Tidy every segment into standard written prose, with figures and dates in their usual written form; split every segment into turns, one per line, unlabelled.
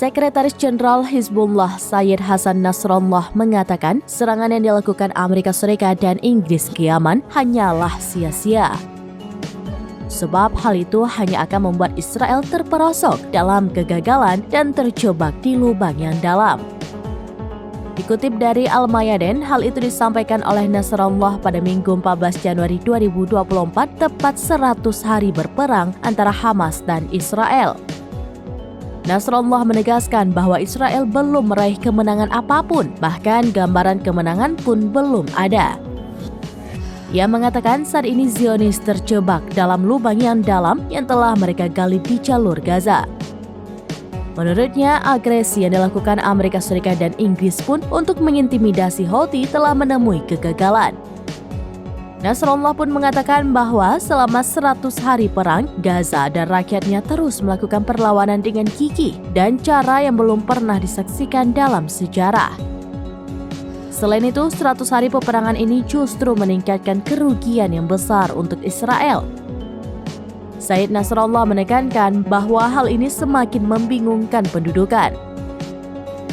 Sekretaris Jenderal Hizbullah Sayyid Hasan Nasrallah mengatakan serangan yang dilakukan Amerika Serikat dan Inggris ke Yaman hanyalah sia-sia. Sebab hal itu hanya akan membuat Israel terperosok dalam kegagalan dan terjebak di lubang yang dalam. Dikutip dari Al-Mayadin, hal itu disampaikan oleh Nasrallah pada Minggu 14 Januari 2024, tepat 100 hari berperang antara Hamas dan Israel. Nasrallah menegaskan bahwa Israel belum meraih kemenangan apapun, bahkan gambaran kemenangan pun belum ada. Ia mengatakan saat ini Zionis terjebak dalam lubang yang dalam yang telah mereka gali di jalur Gaza. Menurutnya, agresi yang dilakukan Amerika Serikat dan Inggris pun untuk mengintimidasi Houthi telah menemui kegagalan. Nasrallah pun mengatakan bahwa selama 100 hari perang, Gaza dan rakyatnya terus melakukan perlawanan dengan gigih dan cara yang belum pernah disaksikan dalam sejarah. Selain itu, 100 hari peperangan ini justru meningkatkan kerugian yang besar untuk Israel. Sayyid Nasrallah menekankan bahwa hal ini semakin membingungkan pendudukan.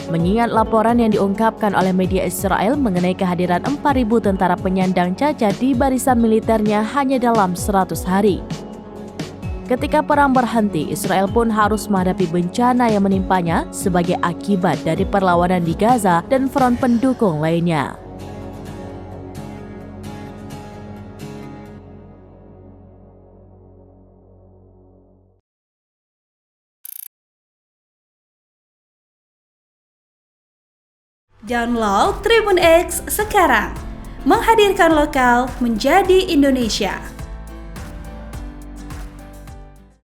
Mengingat laporan yang diungkapkan oleh media Israel mengenai kehadiran 4.000 tentara penyandang cacat di barisan militernya hanya dalam 100 hari. Ketika perang berhenti, Israel pun harus menghadapi bencana yang menimpanya sebagai akibat dari perlawanan di Gaza dan front pendukung lainnya.
Download Tribun X sekarang, menghadirkan lokal menjadi Indonesia.